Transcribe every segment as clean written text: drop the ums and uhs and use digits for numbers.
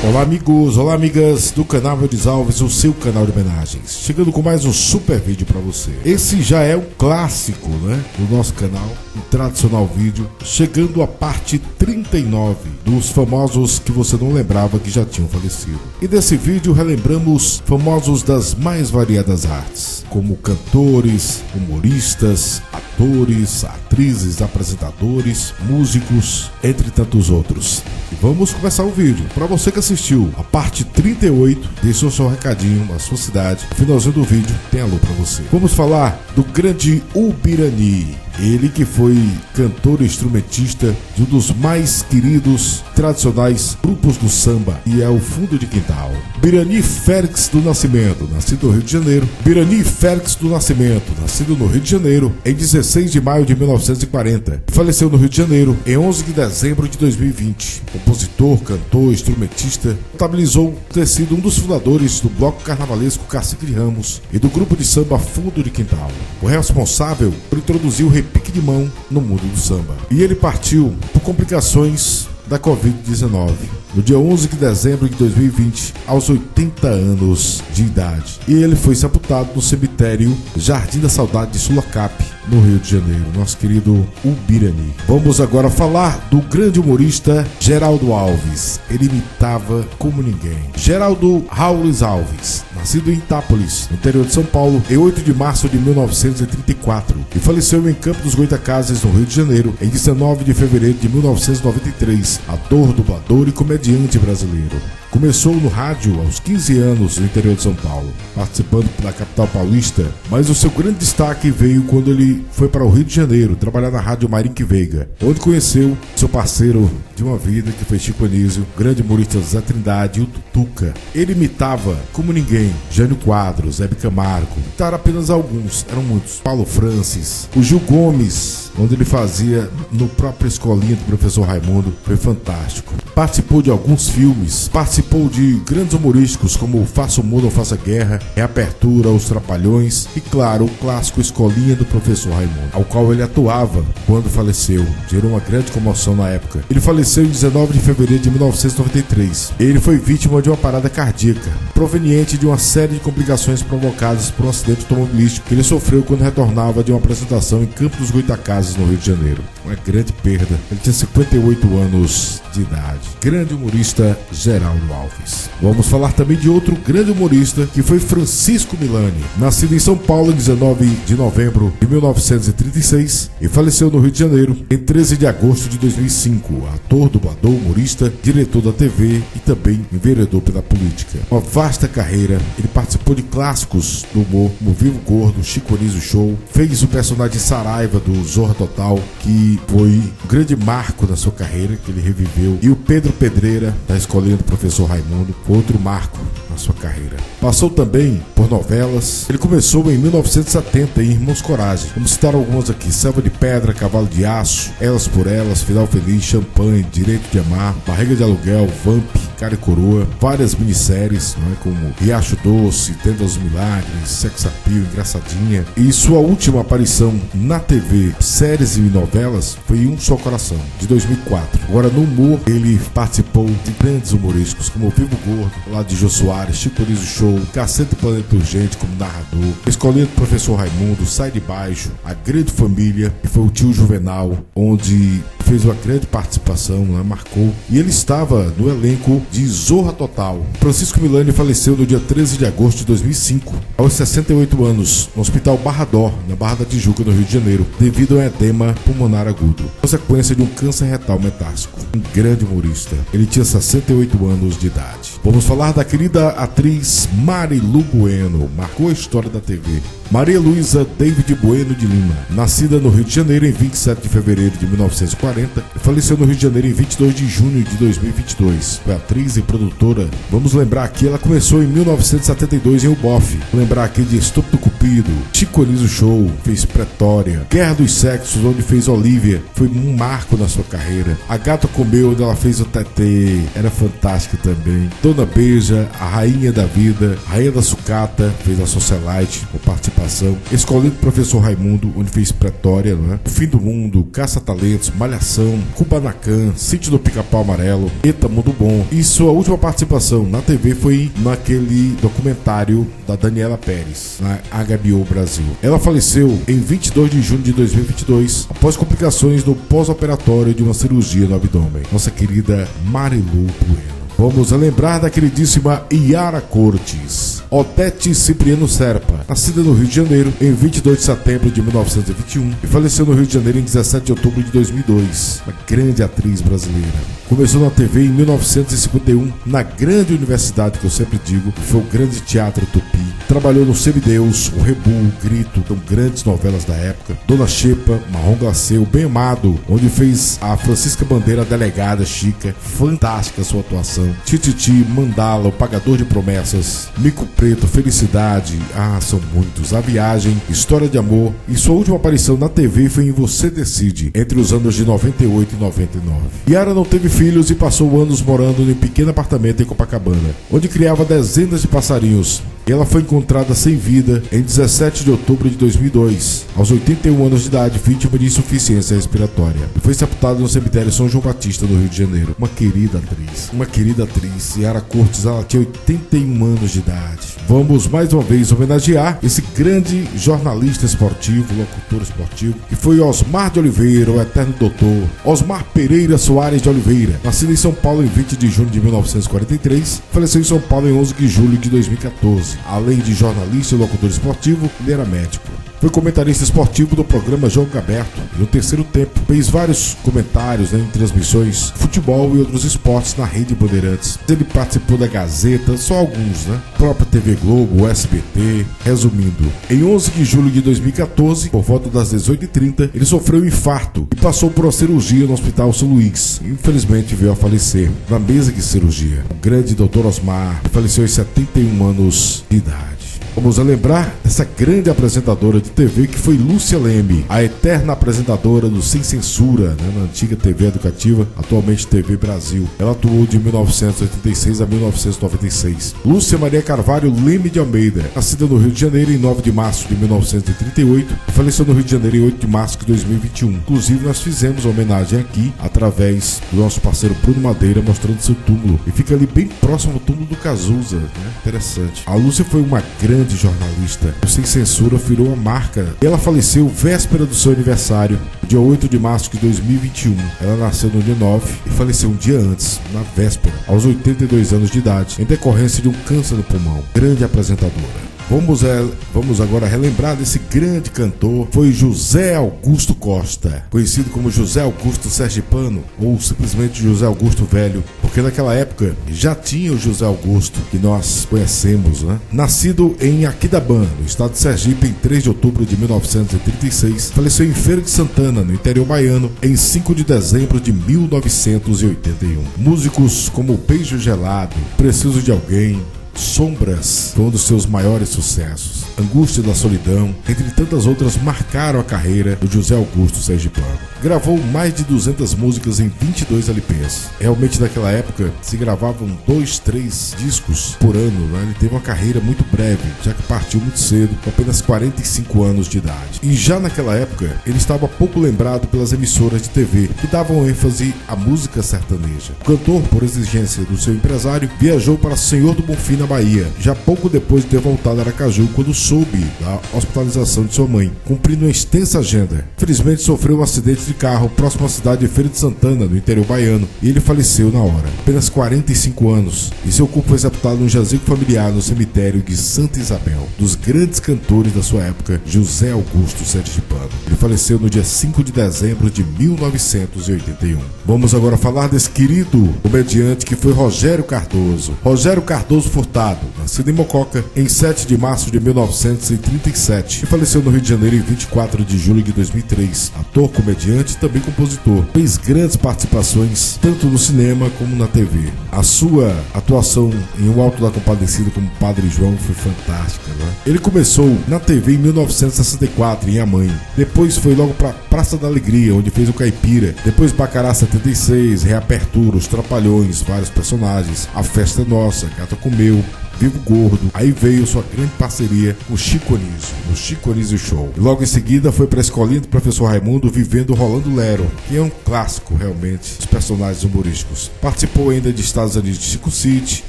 Olá amigos, olá amigas do canal Eudes Alves, o seu canal de homenagens, chegando com mais um super vídeo para você. Esse já é um clássico, né, do nosso canal, um tradicional vídeo, chegando à parte 39 dos famosos que você não lembrava que já tinham falecido. E nesse vídeo relembramos famosos das mais variadas artes, como cantores, humoristas, atores, atrizes, apresentadores, músicos, entre tantos outros. E vamos começar o vídeo. Para você que assistiu a parte 38, deixou seu recadinho na sua cidade. No finalzinho do vídeo tem alô para você. Vamos falar do grande Ubirani. Ele que foi cantor e instrumentista de um dos mais queridos tradicionais grupos do samba, e é o Fundo de Quintal. Birani Félix do Nascimento, nascido no Rio de Janeiro. Birani Félix do Nascimento, nascido no Rio de Janeiro em 16 de maio de 1940. Faleceu no Rio de Janeiro em 11 de dezembro de 2020. Compositor, cantor, instrumentista, contabilizou ter sido um dos fundadores do bloco carnavalesco Cacique de Ramos e do grupo de samba Fundo de Quintal. O responsável por introduzir o repique de mão no mundo do samba. E ele partiu por complicações da Covid-19 no dia 11 de dezembro de 2020, aos 80 anos de idade. E ele foi sepultado no cemitério Jardim da Saudade de Sulacap, no Rio de Janeiro, nosso querido Ubirani. Vamos agora falar do grande humorista Geraldo Alves. Ele imitava como ninguém. Geraldo Raules Alves, nascido em Itápolis, no interior de São Paulo, em 8 de março de 1934 e faleceu em Campo dos Goitacazes, no Rio de Janeiro, em 19 de fevereiro de 1993. Ator, dublador e comediante brasileiro. Começou no rádio aos 15 anos no interior de São Paulo, participando da capital paulista, mas o seu grande destaque veio quando ele foi para o Rio de Janeiro trabalhar na rádio Marinque Veiga, onde conheceu seu parceiro de uma vida, que foi Chico Anísio, grande humorista Zé Trindade e o Tutuca. Ele imitava como ninguém Jânio Quadros, Hebe Camargo, imitaram apenas alguns, eram muitos. Paulo Francis, o Gil Gomes, onde ele fazia no próprio escolinha do professor Raimundo, foi fantástico. Participou de alguns filmes, participou de grandes humorísticos como Faça o Mundo ou Faça Guerra, Reapertura, Os Trapalhões e, claro, o clássico Escolinha do Professor Raimundo, ao qual ele atuava quando faleceu. Gerou uma grande comoção na época. Ele faleceu em 19 de fevereiro de 1993. Ele foi vítima de uma parada cardíaca, proveniente de uma série de complicações provocadas por um acidente automobilístico que ele sofreu quando retornava de uma apresentação em Campo dos Goitacazes, no Rio de Janeiro. Uma grande perda. Ele tinha 58 anos de idade. Grande humorista Geraldo Alves. Vamos falar também de outro grande humorista, que foi Francisco Milani, nascido em São Paulo em 19 de novembro de 1936 e faleceu no Rio de Janeiro em 13 de agosto de 2005. Ator, dublador, humorista, diretor da TV e também vereador pela política. Uma vasta carreira. Ele participou de clássicos do humor, como Vivo Gordo, Chico Anísio Show, fez o personagem Saraiva do Zorra Total, que foi um grande marco na sua carreira, que ele reviveu, e o Pedro Pedreira, da Escolinha do Professor Raimundo, outro marco na sua carreira. Passou também por novelas. Ele começou em 1970 em Irmãos Coragem. Vamos citar algumas aqui: Selva de Pedra, Cavalo de Aço, Elas por Elas, Final Feliz, Champanhe, Direito de Amar, Barriga de Aluguel, Vamp, Cara e Coroa, várias minisséries, não é, como Riacho Doce, Tenda dos Milagres, Sex Appeal, Engraçadinha. E sua última aparição na TV, séries e novelas, foi Um Só Coração, de 2004. Agora, no humor, ele participou de grandes humorísticos como Vivo Gordo, lá de Jô Soares, Chico Anísio Show, Cacete e Planeta Urgente como narrador, Escolinha do Professor Raimundo, Sai de Baixo, A Grande Família, que foi o Tio Juvenal, onde fez uma grande participação, né, marcou. E ele estava no elenco de Zorra Total. Francisco Milani faleceu no dia 13 de agosto de 2005, aos 68 anos, no Hospital Barra d'Or, na Barra da Tijuca, no Rio de Janeiro, devido a um edema pulmonar agudo, consequência de um câncer retal metástico. Um grande humorista. Ele tinha 68 anos de idade. Vamos falar da querida atriz Marilu Bueno, marcou a história da TV. Maria Luísa David Bueno de Lima, nascida no Rio de Janeiro em 27 de fevereiro de 1940 e faleceu no Rio de Janeiro em 22 de junho de 2022. Foi atriz e produtora. Vamos lembrar aqui, ela começou em 1972 em Uboff. Lembrar aqui de Estúpido Cupido, Chico Anísio Show, fez Pretória, Guerra dos Sexos, onde fez Olivia, foi um marco na sua carreira. A Gata Comeu, onde ela fez o Tetê, era fantástica também. Dona Beija, a Rainha da Vida, a Rainha da Sucata, fez a Socialite, participou participação. Escolhido Professor Raimundo, onde fez Pretória, não é? O Fim do Mundo, Caça-Talentos, Malhação, Kubanacan, Sítio do Pica-Pau Amarelo, Eita Mundo Bom. E sua última participação na TV foi naquele documentário da Daniela Pérez, na HBO Brasil. Ela faleceu em 22 de junho de 2022, após complicações no pós-operatório de uma cirurgia no abdômen. Nossa querida Marilu Bueno. Vamos lembrar da queridíssima Yara Cortes. Odete Cipriano Serpa, nascida no Rio de Janeiro em 22 de setembro de 1921 e faleceu no Rio de Janeiro em 17 de outubro de 2002. Uma grande atriz brasileira. Começou na TV em 1951, na grande universidade que eu sempre digo, que foi o Grande Teatro Tupi. Trabalhou no Semideus, o Rebu, o Grito, são grandes novelas da época. Dona Xepa, Marrom Glacê, o Bem Amado, onde fez a Francisca Bandeira, a delegada Chica. Fantástica a sua atuação. Tititi, Mandala, o Pagador de Promessas, Mico Preto, Felicidade, são muitos. A Viagem, História de Amor. E sua última aparição na TV foi em Você Decide, entre os anos de 98 e 99. Yara não teve filhos e passou anos morando em um pequeno apartamento em Copacabana, onde criava dezenas de passarinhos. Ela foi encontrada sem vida em 17 de outubro de 2002, aos 81 anos de idade, vítima de insuficiência respiratória. E foi sepultada no cemitério São João Batista, no Rio de Janeiro. Uma querida atriz, Yara Cortes, ela tinha 81 anos de idade. Vamos mais uma vez homenagear esse grande jornalista esportivo, locutor esportivo, que foi Osmar de Oliveira, o eterno doutor Osmar Pereira Soares de Oliveira. Nascido em São Paulo em 20 de junho de 1943, faleceu em São Paulo em 11 de julho de 2014. Além de jornalista e locutor esportivo, ele era médico. Foi comentarista esportivo do programa Jogo Aberto e no Terceiro Tempo fez vários comentários em transmissões, futebol e outros esportes na Rede Bandeirantes. Ele participou da Gazeta, só alguns, né? Própria TV Globo, o SBT. Resumindo, em 11 de julho de 2014, por volta das 18h30, ele sofreu um infarto e passou por uma cirurgia no Hospital São Luís. Infelizmente veio a falecer na mesa de cirurgia. O grande Dr. Osmar faleceu aos 71 anos de idade. Vamos lembrar dessa grande apresentadora de TV que foi Lúcia Leme, a eterna apresentadora do Sem Censura, né, na antiga TV Educativa, atualmente TV Brasil. Ela atuou de 1986 a 1996. Lúcia Maria Carvalho Leme de Almeida, nascida no Rio de Janeiro em 9 de março de 1938 e faleceu no Rio de Janeiro em 8 de março de 2021. Inclusive nós fizemos uma homenagem aqui através do nosso parceiro Bruno Madeira, mostrando seu túmulo. E fica ali bem próximo ao túmulo do Cazuza, né? Interessante. A Lúcia foi uma grande jornalista. O Sem Censura virou uma marca. Ela faleceu véspera do seu aniversário, dia 8 de março de 2021. Ela nasceu no dia 9 e faleceu um dia antes, na véspera, aos 82 anos de idade, em decorrência de um câncer no pulmão. Grande apresentadora. Vamos agora relembrar desse grande cantor. Foi José Augusto Costa, conhecido como José Augusto Sergipano, ou simplesmente José Augusto Velho, porque naquela época já tinha o José Augusto que nós conhecemos, né? Nascido em Aquidabã, no estado de Sergipe, em 3 de outubro de 1936, faleceu em Feira de Santana, no interior baiano, em 5 de dezembro de 1981. Músicos como Beijo Gelado, Preciso de Alguém, Sombras foi um dos seus maiores sucessos. Angústia da Solidão, entre tantas outras, marcaram a carreira do José Augusto Sergipano. Gravou mais de 200 músicas em 22 LPs. Realmente naquela época se gravavam 2, 3 discos por ano, né? Ele teve uma carreira muito breve, já que partiu muito cedo, com apenas 45 anos de idade. E já naquela época ele estava pouco lembrado pelas emissoras de TV, que davam ênfase à música sertaneja. O cantor, por exigência do seu empresário, viajou para Senhor do Bonfim, na Bahia, já pouco depois de ter voltado a Aracaju, quando soube da hospitalização de sua mãe, cumprindo uma extensa agenda. Infelizmente sofreu um acidente de carro próximo à cidade de Feira de Santana, no interior baiano, e ele faleceu na hora, apenas 45 anos, e seu corpo foi sepultado num jazigo familiar no cemitério de Santa Isabel. Dos grandes cantores da sua época, José Augusto Sergipano. Ele faleceu no dia 5 de dezembro de 1981. Vamos agora falar desse querido comediante que foi Rogério Cardoso. Rogério Cardoso Furtado, nascido em Mococa em 7 de março de 1937 e faleceu no Rio de Janeiro em 24 de julho de 2003. Ator, comediante e também compositor. Fez grandes participações tanto no cinema como na TV. A sua atuação em O Alto da Compadecida como Padre João foi fantástica, né? Ele começou na TV em 1964 em A Mãe. Depois foi logo para Praça da Alegria, onde fez o Caipira. Depois Bacará 76, Reapertura, Os Trapalhões, vários personagens. A Festa é Nossa, Gata Comeu, Vivo Gordo. Aí veio sua grande parceria com o Chico Anísio, no Chico Anísio Show. E logo em seguida foi para a escolinha do professor Raimundo, vivendo Rolando Lero, que é um clássico realmente dos personagens humorísticos. Participou ainda de Estados Unidos de Chico City,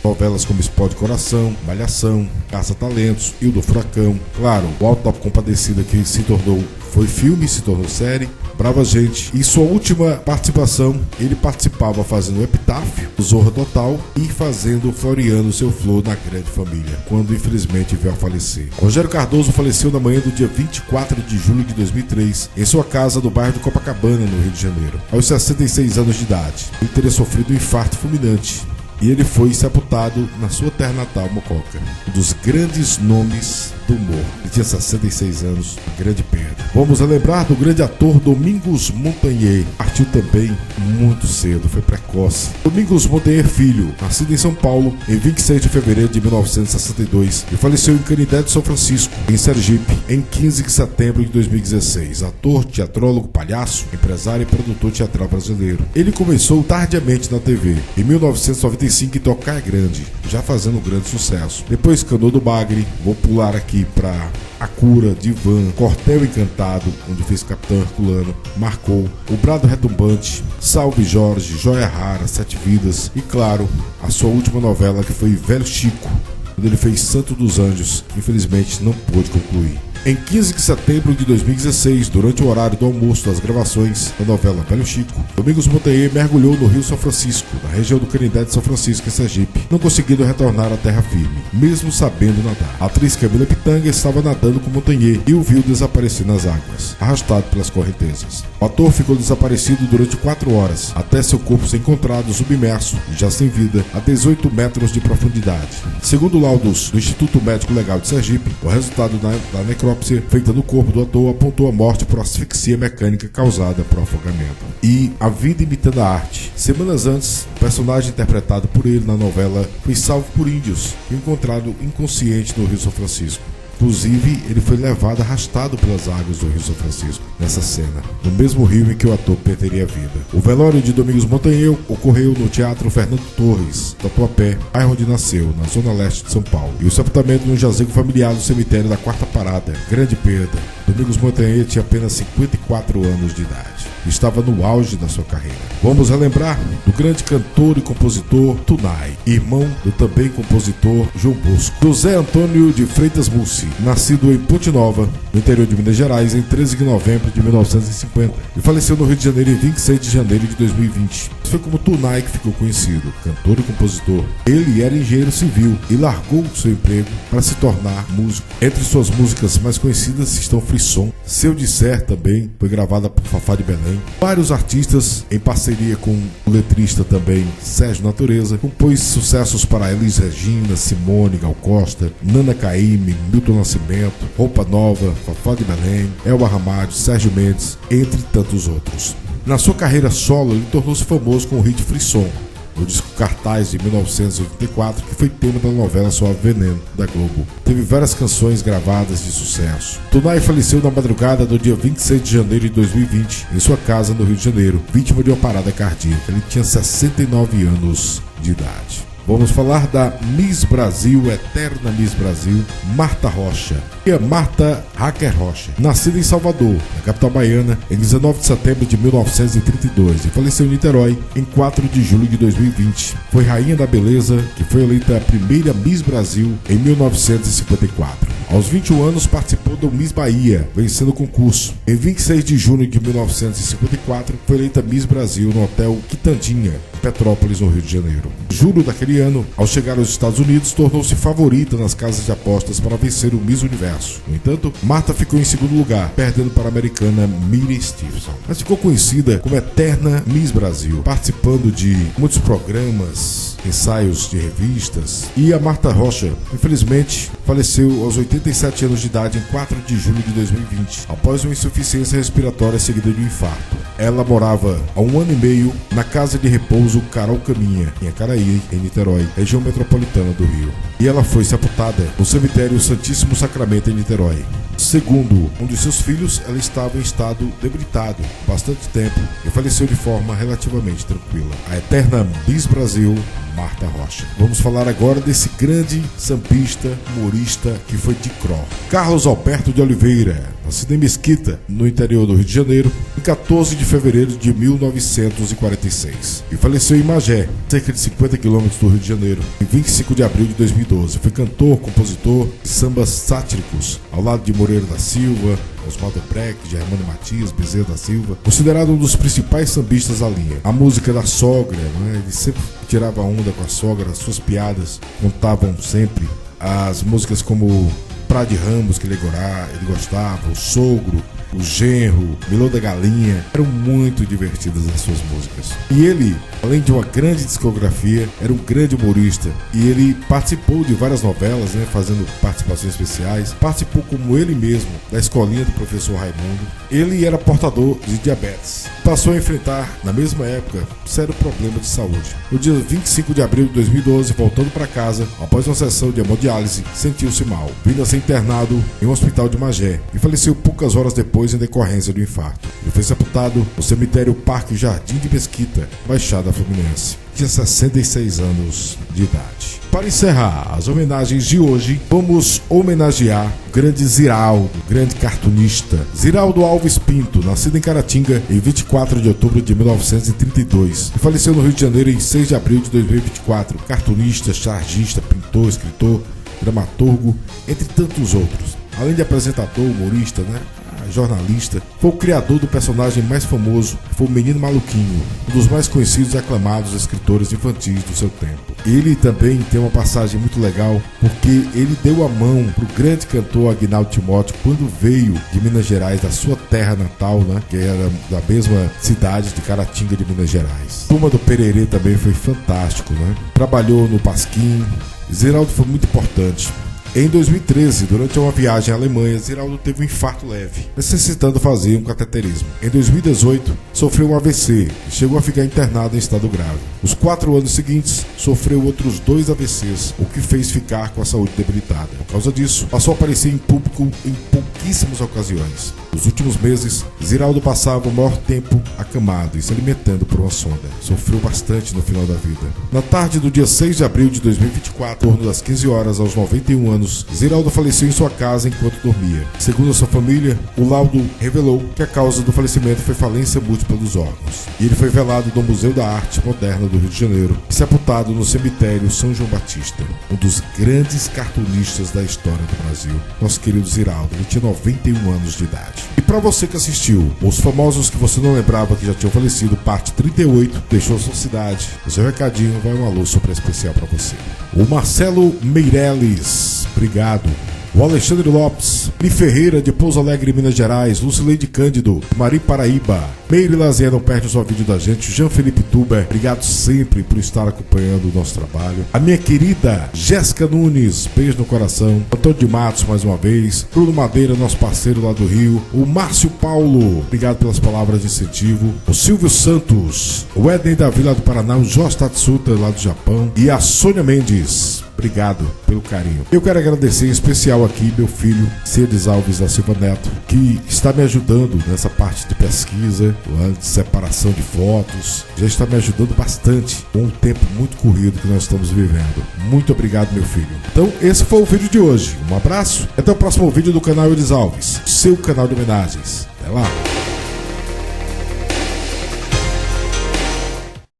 novelas como Explode Coração, Malhação, Caça-Talentos e o do Furacão. Claro, o Auto da Compadecida, que foi filme, se tornou série. Brava Gente. E sua última participação, ele participava fazendo o Epitáfio, o Zorra Total e fazendo Floreando Seu Flor na Grande Família, quando infelizmente veio a falecer. Rogério Cardoso faleceu na manhã do dia 24 de julho de 2003, em sua casa do bairro de Copacabana, no Rio de Janeiro, aos 66 anos de idade. Ele teria sofrido um infarto fulminante. E ele foi sepultado na sua terra natal, Mococa. Um dos grandes nomes do humor. Ele tinha 66 anos, grande perda. Vamos lembrar do grande ator Domingos Montanher. Partiu também muito cedo, foi precoce. Domingos Montanher Filho, nascido em São Paulo em 26 de fevereiro de 1962 e faleceu em Canindé de São Francisco, em Sergipe, em 15 de setembro de 2016. Ator, teatrólogo, palhaço, empresário e produtor teatral brasileiro. Ele começou tardiamente na TV, em 1995 em Tocar Grande, já fazendo grande sucesso. Depois Canoa do Bagre, vou pular aqui para A Cura, Divã, Cortel Encantado, onde fez Capitão Herculano, Marcou, O Brado Retumbante, Salve Jorge, Joia Rara, Sete Vidas e, claro, a sua última novela, que foi Velho Chico, quando ele fez Santo dos Anjos, que infelizmente não pôde concluir. Em 15 de setembro de 2016, durante o horário do almoço das gravações da novela Velho Chico, Domingos Montanher mergulhou no Rio São Francisco, na região do Canindé de São Francisco, em Sergipe, não conseguindo retornar à terra firme, mesmo sabendo nadar. A atriz Camila Pitanga estava nadando com Montanher e o viu desaparecer nas águas, arrastado pelas correntezas. O ator ficou desaparecido durante 4 horas, até seu corpo ser encontrado submerso e já sem vida, a 18 metros de profundidade. Segundo laudos do Instituto Médico Legal de Sergipe, o resultado da necrópsia feita no corpo do ator apontou a morte por asfixia mecânica causada por afogamento. E A Vida Imitando a Arte. Semanas antes, o personagem interpretado por ele na novela foi salvo por índios e encontrado inconsciente no Rio São Francisco. Inclusive, ele foi levado arrastado pelas águas do Rio São Francisco, nessa cena, no mesmo rio em que o ator perderia a vida. O velório de Domingos Montanher ocorreu no Teatro Fernando Torres, Tatuapé, bairro onde nasceu, na zona leste de São Paulo. E o sepultamento no jazigo familiar do cemitério da Quarta Parada. Grande perda. Domingos Montanher tinha apenas 54 anos de idade. Estava no auge da sua carreira. Vamos relembrar do grande cantor e compositor Tunay, irmão do também compositor João Bosco. José Antônio de Freitas Mussi, nascido em Ponte Nova, no interior de Minas Gerais, em 13 de novembro de 1950 e faleceu no Rio de Janeiro em 26 de janeiro de 2020. Foi como Tunay que ficou conhecido, cantor e compositor. Ele era engenheiro civil e largou seu emprego para se tornar músico. Entre suas músicas mais conhecidas estão Frisson, Se Eu Disser também, foi gravada por Fafá de Belém. Vários artistas, em parceria com o letrista também Sérgio Natureza, compôs sucessos para Elis Regina, Simone, Gal Costa, Nana Caymmi, Milton Nascimento, Roupa Nova, Fafá de Belém, Elba Ramalho, Sérgio Mendes, entre tantos outros. Na sua carreira solo, ele tornou-se famoso com o hit Frisson, no disco Cartaz de 1984, que foi tema da novela Suave Veneno, da Globo. Teve várias canções gravadas de sucesso. Tunay faleceu na madrugada do dia 26 de janeiro de 2020, em sua casa no Rio de Janeiro, vítima de uma parada cardíaca. Ele tinha 69 anos de idade. Vamos falar da Miss Brasil, eterna Miss Brasil, Marta Rocha. E a Marta Hacker Rocha, nascida em Salvador, na capital baiana, em 19 de setembro de 1932 e faleceu em Niterói em 4 de julho de 2020. Foi rainha da beleza, que foi eleita a primeira Miss Brasil em 1954. Aos 21 anos participou do Miss Bahia, vencendo o concurso. Em 26 de junho de 1954, foi eleita Miss Brasil no Hotel Quitandinha, em Petrópolis, no Rio de Janeiro. Em julho daquele ano, ao chegar aos Estados Unidos, tornou-se favorita nas casas de apostas para vencer o Miss Universo. No entanto, Marta ficou em segundo lugar, perdendo para a americana Miri Stevenson. Mas ficou conhecida como eterna Miss Brasil, participando de muitos programas, ensaios de revistas. E a Marta Rocha, infelizmente, faleceu aos 87 anos de idade em 4 de julho de 2020, após uma insuficiência respiratória seguida de um infarto. Ela morava há 1 ano e meio na casa de repouso Carol Caminha, em Acaraí, em Niterói, região metropolitana do Rio. E ela foi sepultada no cemitério Santíssimo Sacramento, em Niterói. Segundo um de seus filhos, ela estava em estado debilitado há bastante tempo e faleceu de forma relativamente tranquila. A eterna Miss Brasil, Marta Rocha. Vamos falar agora desse grande sambista, humorista que foi de Cro. Carlos Alberto de Oliveira, nascido em Mesquita, no interior do Rio de Janeiro, em 14 de fevereiro de 1946. E faleceu em Magé, cerca de 50 quilômetros do Rio de Janeiro, em 25 de abril de 2012. Foi cantor, compositor de sambas sátíricos, ao lado de Moreira da Silva, Oswaldo Breck, Germano Matias, Bezerra da Silva, considerado um dos principais sambistas da linha. A música da sogra, né? Ele sempre tirava onda com a sogra, as suas piadas contavam sempre. As músicas como Pra de Ramos, que ele gostava, o Sogro, o Genro, Melô da Galinha, eram muito divertidas as suas músicas. E ele, além de uma grande discografia, era um grande humorista. E ele participou de várias novelas, né, fazendo participações especiais. Participou, como ele mesmo, da escolinha do professor Raimundo. Ele era portador de diabetes. Passou a enfrentar, na mesma época, um sério problema de saúde. No dia 25 de abril de 2012, voltando para casa, após uma sessão de hemodiálise, sentiu-se mal, vindo a ser internado em um hospital de Magé e faleceu poucas horas depois em decorrência do infarto. Ele foi sepultado no cemitério Parque Jardim de Mesquita, Baixada Fluminense. Tinha 66 anos de idade. Para encerrar as homenagens de hoje, vamos homenagear o grande Ziraldo, grande cartunista. Ziraldo Alves Pinto, nascido em Caratinga em 24 de outubro de 1932 e faleceu no Rio de Janeiro em 6 de abril de 2024. Cartunista, chargista, pintor, escritor, dramaturgo, entre tantos outros. Além de apresentador, humorista, né? Jornalista, foi o criador do personagem mais famoso, foi o Menino Maluquinho, um dos mais conhecidos e aclamados escritores infantis do seu tempo. Ele também tem uma passagem muito legal, porque ele deu a mão para o grande cantor Aguinaldo Timóteo quando veio de Minas Gerais, da sua terra natal, né, que era da mesma cidade de Caratinga de Minas Gerais. Turma do Pererê também foi fantástico, né? Trabalhou no Pasquim. Ziraldo foi muito importante. Em 2013, durante uma viagem à Alemanha, Ziraldo teve um infarto leve, necessitando fazer um cateterismo. Em 2018, sofreu um AVC e chegou a ficar internado em estado grave. Os 4 anos seguintes, sofreu outros 2 AVCs, o que fez ficar com a saúde debilitada. Por causa disso, passou a aparecer em público em pouquíssimas ocasiões. Nos últimos meses, Ziraldo passava o maior tempo acamado e se alimentando por uma sonda. Sofreu bastante no final da vida. Na tarde do dia 6 de abril de 2024, em torno das 15 horas, aos 91 anos, Ziraldo faleceu em sua casa enquanto dormia. Segundo a sua família, o laudo revelou que a causa do falecimento foi falência múltipla dos órgãos. E ele foi velado no Museu da Arte Moderna do Rio de Janeiro e sepultado no cemitério São João Batista, um dos grandes cartunistas da história do Brasil. Nosso querido Ziraldo, ele tinha 91 anos de idade. E para você que assistiu, os famosos que você não lembrava que já tinham falecido, parte 38, deixou sua cidade. O seu recadinho vai um alô super especial para você. O Marcelo Meirelles, obrigado. O Alexandre Lopes, Li Ferreira de Pouso Alegre, Minas Gerais, Lucileide Cândido, Mari Paraíba, Meire Lazier, não perde o só vídeo da gente, Jean Felipe Tuber, obrigado sempre por estar acompanhando o nosso trabalho. A minha querida Jéssica Nunes, beijo no coração. Antônio de Matos, mais uma vez. Bruno Madeira, nosso parceiro lá do Rio. O Márcio Paulo, obrigado pelas palavras de incentivo. O Silvio Santos, o Éden da Vila do Paraná, o Jorge Tatsuta lá do Japão e a Sônia Mendes. Obrigado pelo carinho. Eu quero agradecer em especial aqui meu filho, Cedes Alves da Silva Neto, que está me ajudando nessa parte de pesquisa, de separação de fotos. Já está me ajudando bastante com um tempo muito corrido que nós estamos vivendo. Muito obrigado, meu filho. Então, esse foi o vídeo de hoje. Um abraço. Até o próximo vídeo do canal Cedes Alves, seu canal de homenagens. Até lá.